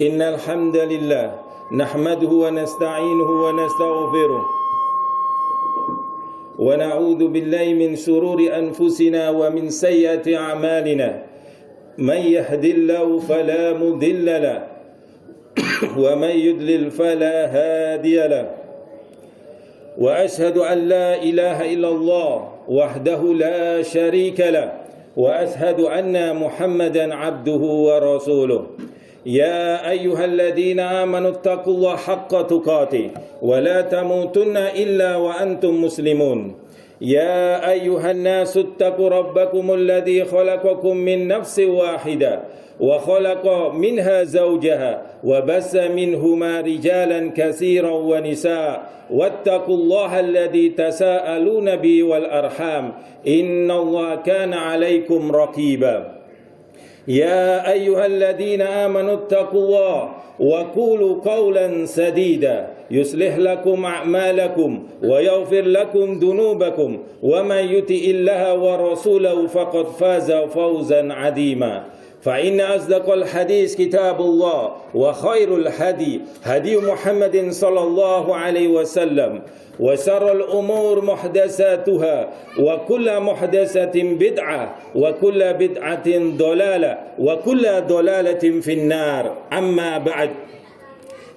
Innal hamdalillah nahmaduhu wa nasta'inuhu wa nastaghfiruh wa na'udzu billahi min shururi anfusina wa min sayyiati a'malina. Man yahdihillahu fala mudilla lahu wa man yudlil fala hadiya lahu. Wa ashhadu an la ilaha illallah wahdahu la syarika lahu wa ashhadu anna Muhammadan abduhu wa rasuluh. Ya ayyuhalladzina amanu taqullaha haqqa tuqatih wa la tamutunna illa wa antum muslimun. Ya ayyuhan nasu taqu rabbakumul ladzi khalaqakum min nafsin wahidah wa khalaqa minha zawjaha wa bassa minhuma rijalan katsiran wa nisaa wattaqullaha alladzi tasaaluna bihi wal arham innallaha kana 'alaikum raqiba. Ya ayyuhalladzina amanu taqullaha wa qulu qawlan sadida yuslih lakum a'malakum wa yaghfir lakum dhunubakum wa man yuti'illaha wa rasulahu faqad faza fawzan 'azima. Fa inna asdaqal hadis kitabullah wa khairul hadi hadi Muhammadin sallallahu alaihi wasallam wa syarrul umur muhdatsatuha wa kullu muhdatsatin bid'ah wa kullu bid'atin dhalalah wa kullu dhalalatin finnar. Amma ba'd.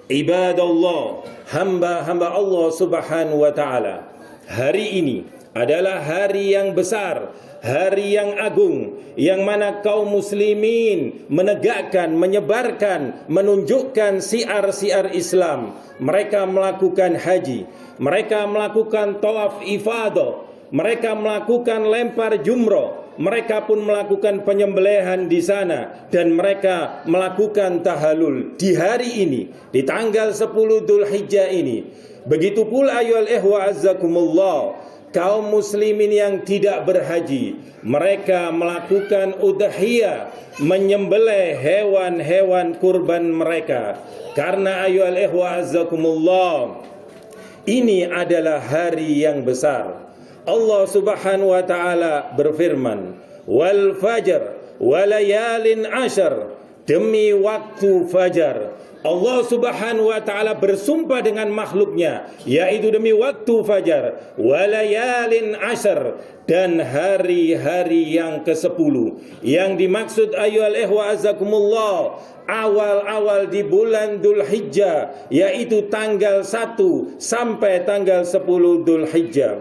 Ibadallah, hamba-hamba Allah Subhanahu wa taala. Hari ini adalah hari yang besar, hari yang agung, yang mana kaum muslimin menegakkan, menyebarkan, menunjukkan siar-siar Islam. Mereka melakukan haji, mereka melakukan tawaf ifadah, mereka melakukan lempar jumrah, mereka pun melakukan penyembelihan di sana, dan mereka melakukan tahalul di hari ini, di tanggal 10 Dzulhijjah ini. Begitu pula ayyuhal ikhwa azzakumullah, kaum muslimin yang tidak berhaji, mereka melakukan udhiyah, menyembelih hewan-hewan kurban mereka. Karena ayyuhal ikhwa azzakumullah, ini adalah hari yang besar. Allah Subhanahu wa taala berfirman, "Wal fajr wa layalin ashar." Demi waktu fajar, Allah Subhanahu wa taala bersumpah dengan makhluknya, yaitu demi waktu fajar, walayalin ashar, dan hari-hari yang ke-10. Yang dimaksud ayyuhal ikhwa azakumullah, awal-awal di bulan Dzulhijjah, yaitu tanggal 1 sampai tanggal 10 Dzulhijjah.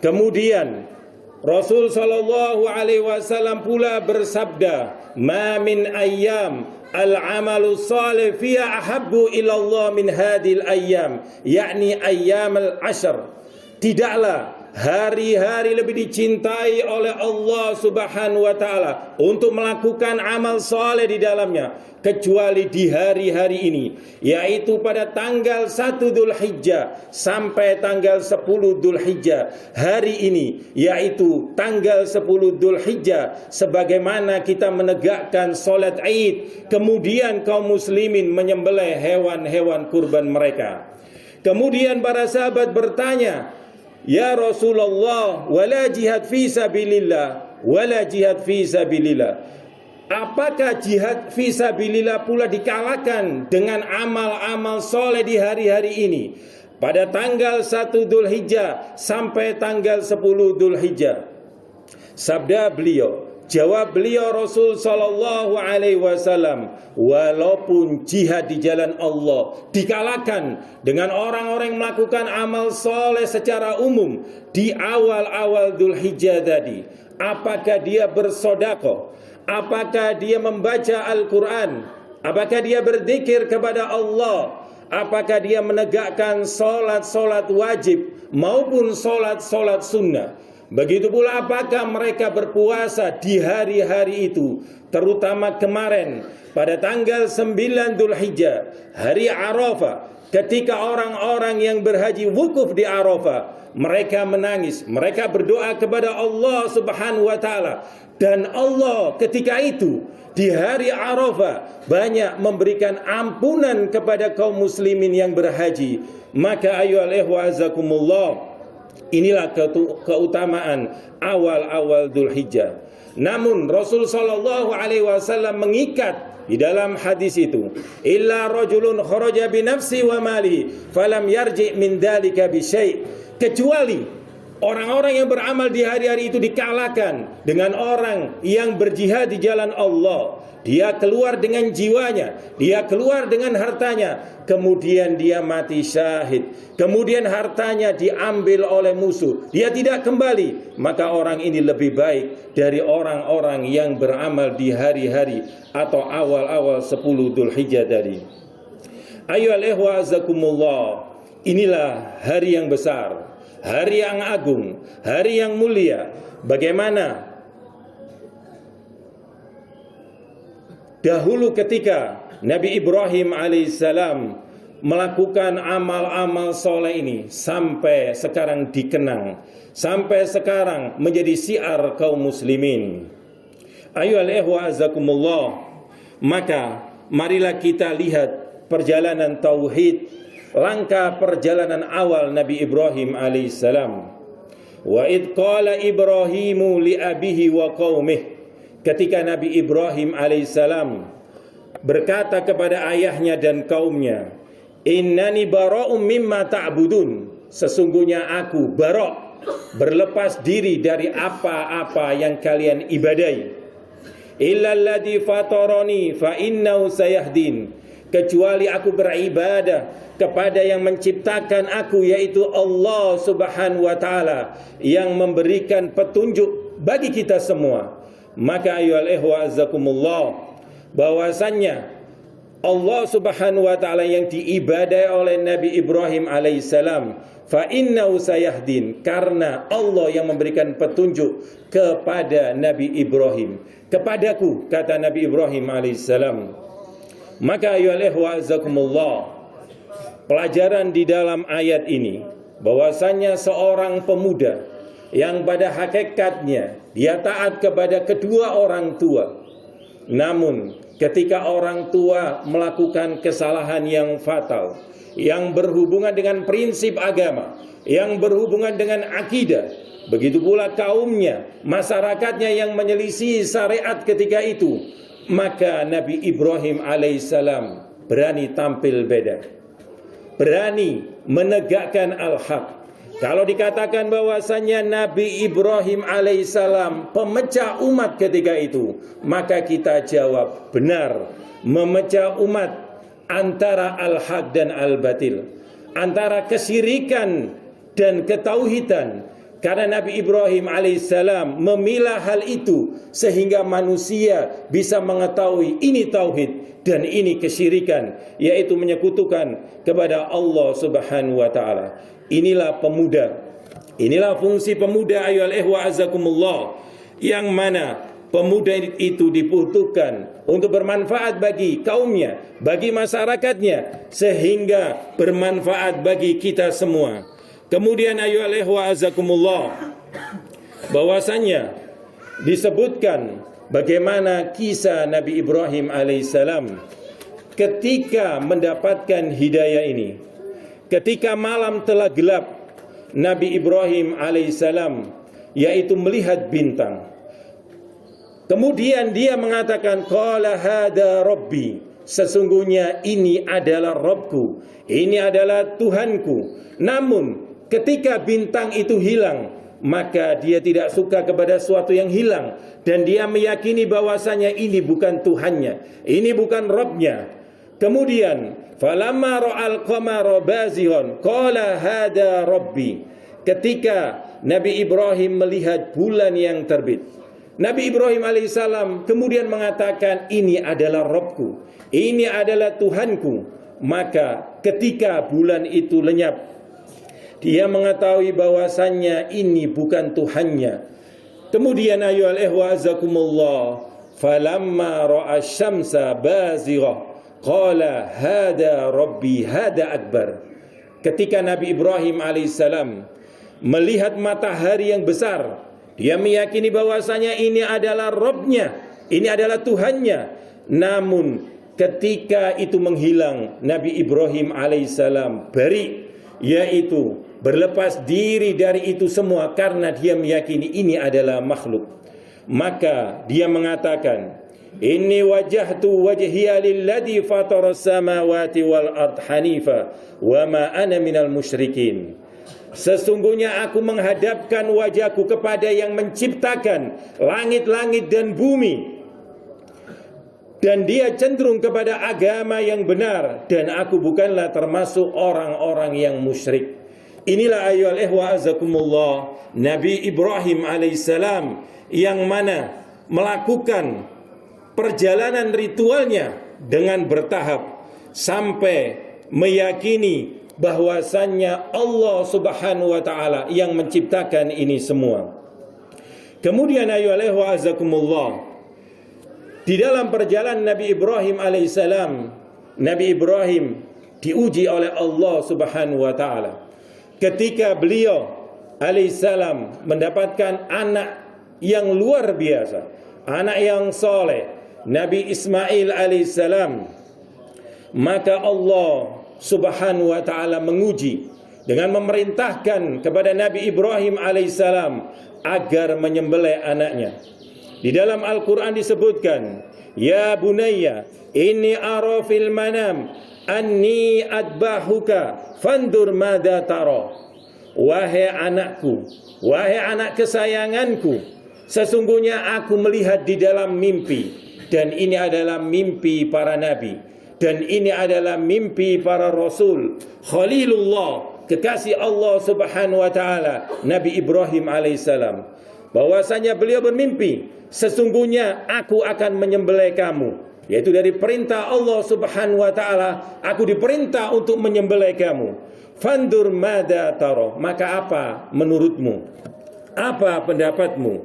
Kemudian Rasul sallallahu alaihi wasallam pula bersabda, "Ma min ayyam al-amalu salih fiha ahabbu ila Allah min hadhil ayyam," yakni ayyamul ashr. Tidaklah hari-hari lebih dicintai oleh Allah Subhanahu wa taala untuk melakukan amal saleh di dalamnya kecuali di hari-hari ini, yaitu pada tanggal 1 Dzulhijjah sampai tanggal 10 Dzulhijjah. Hari ini yaitu tanggal 10 Dzulhijjah, sebagaimana kita menegakkan salat Id, kemudian kaum muslimin menyembelih hewan-hewan kurban mereka. Kemudian para sahabat bertanya, "Ya Rasulullah, wala jihad fi sabilillah, wala jihad fi sabilillah." Apakah jihad fi sabilillah pula dikalahkan dengan amal-amal soleh di hari-hari ini? Pada tanggal 1 Dzulhijjah sampai tanggal 10 Dzulhijjah. Sabda beliau, jawab beliau Rasul sallallahu alaihi wasallam, walaupun jihad di jalan Allah dikalahkan dengan orang-orang yang melakukan amal soleh secara umum di awal-awal Dzulhijjah tadi, apakah dia bersedekah, apakah dia membaca Al-Quran, apakah dia berzikir kepada Allah, apakah dia menegakkan solat-solat wajib maupun solat-solat sunnah, begitu pula apakah mereka berpuasa di hari-hari itu, terutama kemarin pada tanggal 9 Dzulhijjah, hari Arafah, ketika orang-orang yang berhaji wukuf di Arafah, mereka menangis, mereka berdoa kepada Allah Subhanahu wa taala, dan Allah ketika itu di hari Arafah banyak memberikan ampunan kepada kaum muslimin yang berhaji. Maka ayyuhal ikhwa azakumullah, inilah keutamaan awal-awal Dzulhijjah. Namun Rasul sallallahu alaihi wasallam mengikat di dalam hadis itu, illa rajulun kharaja bi nafsi wa mali falam yarji min dzalika bi syai', kecuali orang-orang yang beramal di hari-hari itu dikalahkan dengan orang yang berjihad di jalan Allah. Dia keluar dengan jiwanya, dia keluar dengan hartanya, kemudian dia mati syahid, kemudian hartanya diambil oleh musuh, dia tidak kembali, maka orang ini lebih baik dari orang-orang yang beramal di hari-hari atau awal-awal 10 Dzulhijjah tadi. Ayyuhal ikhwah azakumullah, inilah hari yang besar, hari yang agung, hari yang mulia. Bagaimana dahulu ketika Nabi Ibrahim alaihissalam melakukan amal-amal soleh ini sampai sekarang dikenang, sampai sekarang menjadi syiar kaum muslimin. Ayyuhal ikhwah azakumullah, maka marilah kita lihat perjalanan tauhid, langkah perjalanan awal Nabi Ibrahim alaihissalam. Wa id qala Ibrahimu li abihi wa qaumih, ketika Nabi Ibrahim alaihissalam berkata kepada ayahnya dan kaumnya, innani bara'um mimma ta'budun, sesungguhnya aku bara', berlepas diri dari apa-apa yang kalian ibadai, illa alladhi fatarani fa innahu sayahdin, kecuali aku beribadah kepada yang menciptakan aku, yaitu Allah subhanahu wa ta'ala, yang memberikan petunjuk bagi kita semua. Maka ayyuhal ikhwa azakumullah, bahwasannya Allah subhanahu wa ta'ala yang diibadai oleh Nabi Ibrahim alaihissalam, fa innahu sayahdin, karena Allah yang memberikan petunjuk kepada Nabi Ibrahim, kepadaku, kata Nabi Ibrahim alaihissalam. Maka ayyuhal ikhwa azakumullah, pelajaran di dalam ayat ini bahwasannya seorang pemuda yang pada hakikatnya dia taat kepada kedua orang tua, namun ketika orang tua melakukan kesalahan yang fatal, yang berhubungan dengan prinsip agama, yang berhubungan dengan akidah, begitu pula kaumnya, masyarakatnya yang menyelisih syariat ketika itu, maka Nabi Ibrahim alaihissalam berani tampil beda, berani menegakkan al-haq. Kalau dikatakan bahwasannya Nabi Ibrahim alaihissalam pemecah umat ketika itu, maka kita jawab benar, memecah umat antara al-haq dan al-batil, antara kesyirikan dan ketauhidan. Karena Nabi Ibrahim alaihissalam memilah hal itu sehingga manusia bisa mengetahui ini tauhid dan ini kesyirikan, yaitu menyekutukan kepada Allah subhanahu wa ta'ala. Inilah pemuda, inilah fungsi pemuda ayyuhal ikhwa azakumullah, yang mana pemuda itu dibutuhkan untuk bermanfaat bagi kaumnya, bagi masyarakatnya, sehingga bermanfaat bagi kita semua. Kemudian ayyuhal ikhwa azakumullah, bahwasanya disebutkan bagaimana kisah Nabi Ibrahim alaihissalam ketika mendapatkan hidayah ini. Ketika malam telah gelap, Nabi Ibrahim alaihissalam yaitu melihat bintang. Kemudian dia mengatakan, qala hada rabbi, sesungguhnya ini adalah Rabbku, ini adalah Tuhanku. Namun ketika bintang itu hilang, maka dia tidak suka kepada sesuatu yang hilang, dan dia meyakini bahwasanya ini bukan Tuhannya, ini bukan Rabbnya. Kemudian falamma ra'al qamara bazighan qala hada rabbi, ketika Nabi Ibrahim melihat bulan yang terbit, Nabi Ibrahim alaihissalam kemudian mengatakan, ini adalah Rabbku, ini adalah Tuhanku. Maka ketika bulan itu lenyap, dia mengetahui bahwasannya ini bukan Tuhannya. Kemudian ayyuhal ikhwa azakumullah, falamma ra'a syamsa bazighah qala hada rabbi hada akbar, ketika Nabi Ibrahim alaihissalam melihat matahari yang besar, dia meyakini bahwasanya ini adalah Rabbnya, ini adalah Tuhannya. Namun ketika itu menghilang, Nabi Ibrahim alaihissalam beri, yaitu berlepas diri dari itu semua karena dia meyakini ini adalah makhluk. Maka dia mengatakan, Inni wajjahtu wajhiya lilladzi fataras samawati wal ard hanifa wa ma ana minal musyrikin. Sesungguhnya aku menghadapkan wajahku kepada yang menciptakan langit-langit dan bumi, dan dia cenderung kepada agama yang benar, dan aku bukanlah termasuk orang-orang yang musyrik. Inilah ayyuhal ihwa azakumullah Nabi Ibrahim alaihissalam, yang mana melakukan perjalanan ritualnya dengan bertahap sampai meyakini bahwasannya Allah Subhanahu wa taala yang menciptakan ini semua. Kemudian ayyuhal ihwa azakumullah, di dalam perjalanan Nabi Ibrahim alaihissalam, Nabi Ibrahim diuji oleh Allah Subhanahu wa taala. Ketika beliau alaihissalam mendapatkan anak yang luar biasa, anak yang soleh, Nabi Ismail alaihissalam, maka Allah Subhanahu wa ta'ala menguji dengan memerintahkan kepada Nabi Ibrahim alaihissalam agar menyembelih anaknya. Di dalam Al-Quran disebutkan, ya bunayya inni ara fil manam anni adbahuka fandur madza tara. Wahai anakku, wahai anak kesayanganku, sesungguhnya aku melihat di dalam mimpi, dan ini adalah mimpi para nabi, dan ini adalah mimpi para rasul. Khalilullah, kekasih Allah Subhanahu wa taala, Nabi Ibrahim alaihissalam, bahwasanya beliau bermimpi, sesungguhnya aku akan menyembelih kamu, yaitu dari perintah Allah Subhanahu wa taala, aku diperintah untuk menyembelih kamu. Fandur madza tara, maka apa menurutmu? Apa pendapatmu?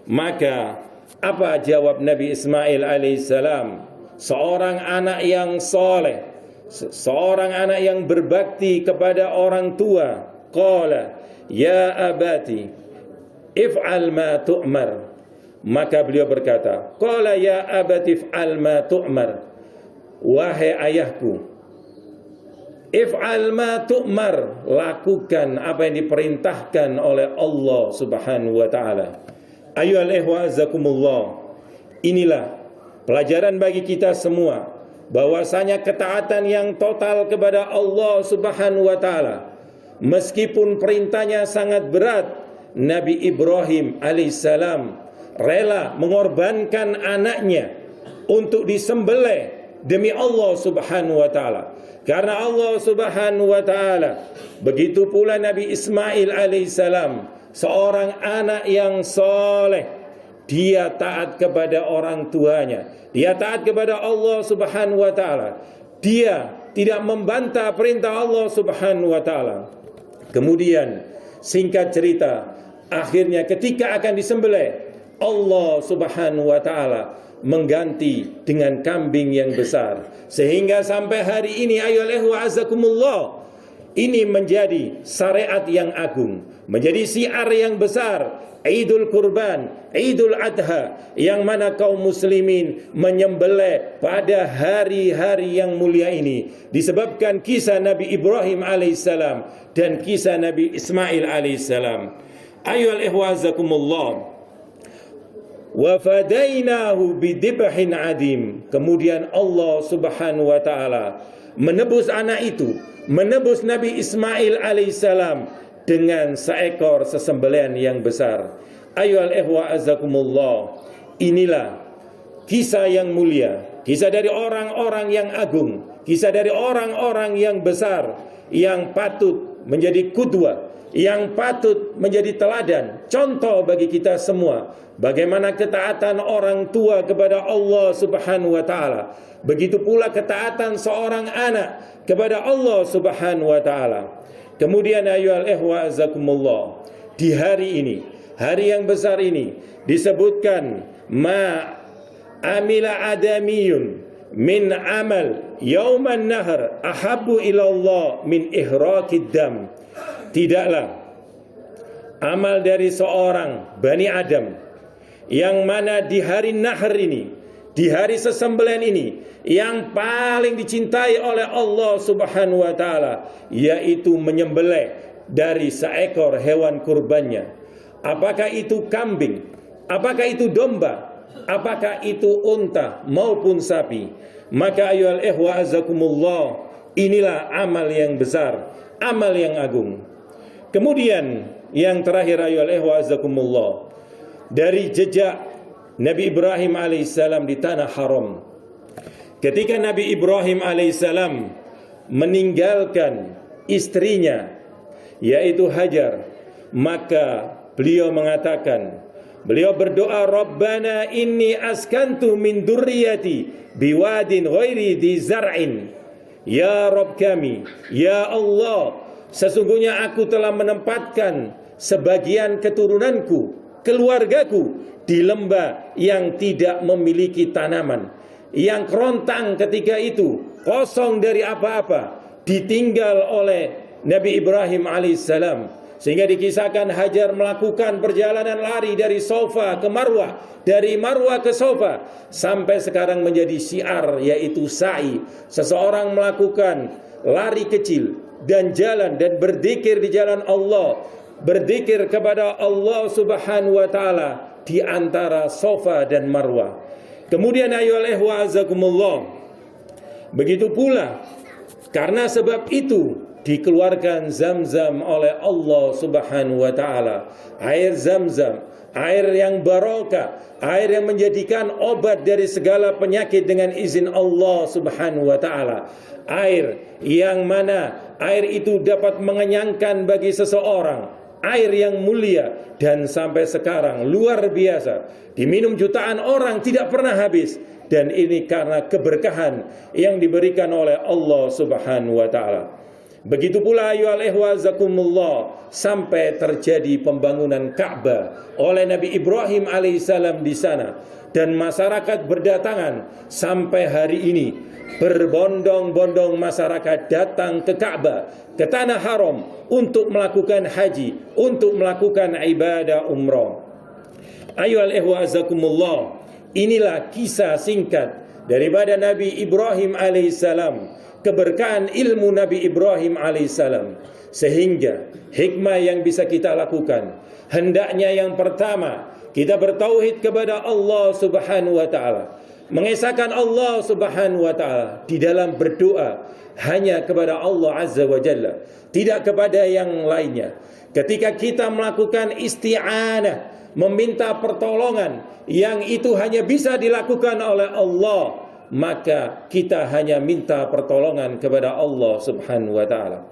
Maka apa jawab Nabi Ismail alaihissalam, seorang anak yang soleh, seorang anak yang berbakti kepada orang tua? Qala ya abati if'al ma tu'mar. Maka beliau berkata, qala ya abati if'al ma tu'mar, wahai ayahku, if'al ma tu'mar, lakukan apa yang diperintahkan oleh Allah Subhanahu wa taala. Ayyuhal ihwa azakumullah, inilah pelajaran bagi kita semua, bahwasanya ketaatan yang total kepada Allah Subhanahu wa taala, meskipun perintahnya sangat berat, Nabi Ibrahim alaihissalam rela mengorbankan anaknya untuk disembelih demi Allah Subhanahu wa taala. Karena Allah Subhanahu wa taala, begitu pula Nabi Ismail alaihissalam, seorang anak yang soleh, dia taat kepada orang tuanya, dia taat kepada Allah Subhanahu wa taala, dia tidak membantah perintah Allah Subhanahu wa taala. Kemudian singkat cerita, akhirnya ketika akan disembelih, Allah Subhanahu wa taala mengganti dengan kambing yang besar, sehingga sampai hari ini ayyuhal ihwa azakumullah, ini menjadi syariat yang agung, menjadi syiar yang besar, Idul Kurban, Idul Adha, yang mana kaum muslimin menyembelih pada hari-hari yang mulia ini, disebabkan kisah Nabi Ibrahim alaihissalam dan kisah Nabi Ismail alaihissalam. Ayyuhal ihwa azakumullah, wa fadainahu bidibhin adim. Kemudian Allah Subhanahu wa taala menebus anak itu, menebus Nabi Ismail alaihissalam dengan seekor sesembelihan yang besar. Ayyuhal ihwa azakumullah, inilah kisah yang mulia, kisah dari orang-orang yang agung, kisah dari orang-orang yang besar, yang patut menjadi qudwah, yang patut menjadi teladan, contoh bagi kita semua, bagaimana ketaatan orang tua kepada Allah Subhanahu wa taala, begitu pula ketaatan seorang anak kepada Allah Subhanahu wa taala. Kemudian ayyuhal ihwa azakumullah, di hari ini, hari yang besar ini, disebutkan ma amila adamiyun min amal yauman nahar ahabbu ilallah min ihraqid dam. Tidaklah amal dari seorang Bani Adam yang mana di hari Nahr ini, di hari sesembelihan ini, yang paling dicintai oleh Allah Subhanahu wa taala, yaitu menyembelih dari seekor hewan kurbannya. Apakah itu kambing, apakah itu domba, apakah itu unta maupun sapi. Maka ayyuhal ikhwa azakumullah, inilah amal yang besar, amal yang agung. Kemudian yang terakhir ayyuhal ikhwa azakumullah, dari jejak Nabi Ibrahim alaihissalam di tanah haram. Ketika Nabi Ibrahim alaihissalam meninggalkan istrinya yaitu Hajar, maka beliau berdoa, Rabbana inni askantu min durriyati biwadin ghairi di zar'in. Ya Rabb kami, ya Allah, sesungguhnya aku telah menempatkan sebagian keturunanku, keluargaku di lembah yang tidak memiliki tanaman, yang kerontang ketika itu, kosong dari apa-apa, ditinggal oleh Nabi Ibrahim alaihissalam. Sehingga dikisahkan Hajar melakukan perjalanan lari dari Sofa ke Marwah, dari Marwah ke Sofa, sampai sekarang menjadi syiar, yaitu sa'i. Seseorang melakukan lari kecil dan jalan dan berzikir di jalan Allah, berzikir kepada Allah Subhanahu wa taala di antara Sofa dan Marwah. Kemudian ayyuhal ikhwa azakumullah, begitu pula karena sebab itu dikeluarkan Zam-Zam oleh Allah Subhanahu wa taala. Air Zam-Zam, air yang barokah, air yang menjadikan obat dari segala penyakit dengan izin Allah Subhanahu wa taala. Air yang mana air itu dapat mengenyangkan bagi seseorang, air yang mulia dan sampai sekarang luar biasa, diminum jutaan orang tidak pernah habis, dan ini karena keberkahan yang diberikan oleh Allah Subhanahu wa taala. Begitu pula ayyuhal ikhwa azakumullah, sampai terjadi pembangunan Ka'bah oleh Nabi Ibrahim alaihissalam di sana, dan masyarakat berdatangan sampai hari ini. Berbondong-bondong masyarakat datang ke Ka'bah, ke tanah haram, untuk melakukan haji, untuk melakukan ibadah umrah. Ayyuhal ikhwa azakumullah, inilah kisah singkat daripada Nabi Ibrahim alaihissalam, keberkahan ilmu Nabi Ibrahim alaihissalam. Sehingga hikmah yang bisa kita lakukan, hendaknya yang pertama kita bertauhid kepada Allah Subhanahu wa taala, mengesahkan Allah Subhanahu wa taala di dalam berdoa hanya kepada Allah Azza wa Jalla, tidak kepada yang lainnya. Ketika kita melakukan isti'anah, meminta pertolongan yang itu hanya bisa dilakukan oleh Allah, maka kita hanya minta pertolongan kepada Allah Subhanahu wa taala.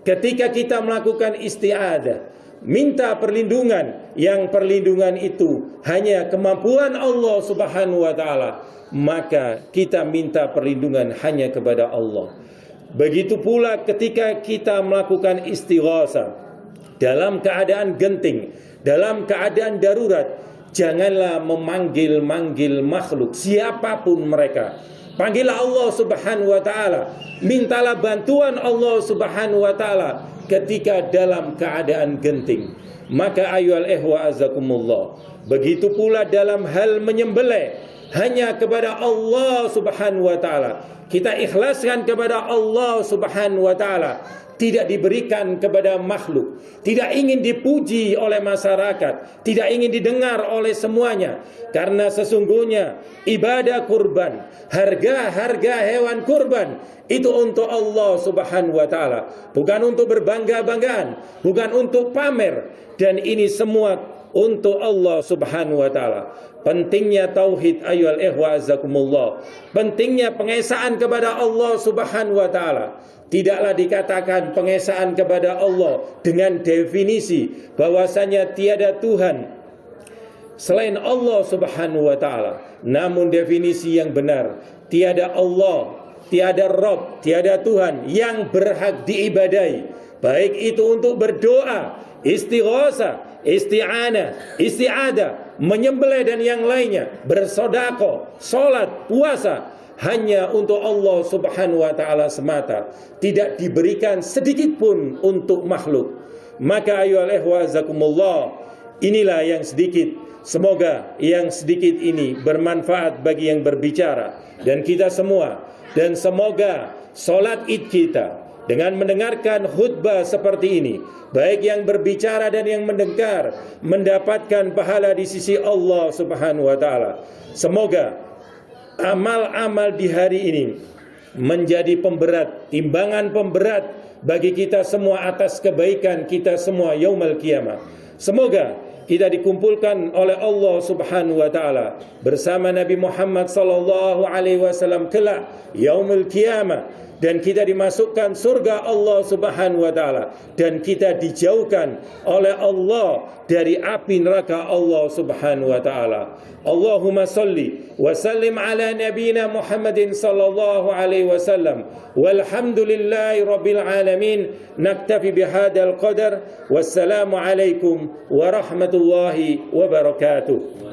Ketika kita melakukan isti'adah, minta perlindungan, yang perlindungan itu hanya kemampuan Allah Subhanahu wa taala, maka kita minta perlindungan hanya kepada Allah. Begitu pula ketika kita melakukan istighatsah dalam keadaan genting, dalam keadaan darurat, janganlah memanggil-manggil makhluk siapapun mereka. Panggillah Allah Subhanahu wa taala, mintalah bantuan Allah Subhanahu wa taala ketika dalam keadaan genting. Maka ayyuhal ikhwa azakumullah, begitu pula dalam hal menyembelih, hanya kepada Allah Subhanahu wa taala. Kita ikhlaskan kepada Allah Subhanahu wa taala, tidak diberikan kepada makhluk, tidak ingin dipuji oleh masyarakat, tidak ingin didengar oleh semuanya. Karena sesungguhnya ibadah kurban, harga hewan kurban itu untuk Allah Subhanahu wa taala, bukan untuk berbangga-banggaan, bukan untuk pamer, dan ini semua untuk Allah Subhanahu wa taala. Pentingnya tauhid ayyuhal ikhwa azakumullah, pentingnya pengesaan kepada Allah Subhanahu wa taala. Tidaklah dikatakan pengesaan kepada Allah dengan definisi bahwasanya tiada Tuhan selain Allah Subhanahu wa taala. Namun definisi yang benar, tiada Allah, tiada Rabb, tiada Tuhan yang berhak diibadahi, baik itu untuk berdoa, istighatsah, isti'anah, isti'adah, menyembelih dan yang lainnya, bersedekah, salat, puasa, hanya untuk Allah Subhanahu wa taala semata, tidak diberikan sedikit pun untuk makhluk. Maka ayyuhal ikhwa azakumullah, inilah yang sedikit, semoga yang sedikit ini bermanfaat bagi yang berbicara dan kita semua, dan semoga salat Id kita, dengan mendengarkan khutbah seperti ini, baik yang berbicara dan yang mendengar, mendapatkan pahala di sisi Allah Subhanahu wa taala. Semoga amal-amal di hari ini menjadi pemberat, timbangan pemberat bagi kita semua atas kebaikan kita semua yaumul qiyamah. Semoga kita dikumpulkan oleh Allah Subhanahu wa taala bersama Nabi Muhammad sallallahu alaihi wasallam kelak yaumul qiyamah, dan kita dimasukkan surga Allah Subhanahu wa taala, dan kita dijauhkan oleh Allah dari api neraka Allah Subhanahu wa taala. Allahumma salli wa sallim ala nabiyyina Muhammadin sallallahu alaihi wasallam. Walhamdulillahi rabbil alamin. Naktafi bihadzal qadar. Wassalamu alaikum warahmatullahi wabarakatuh.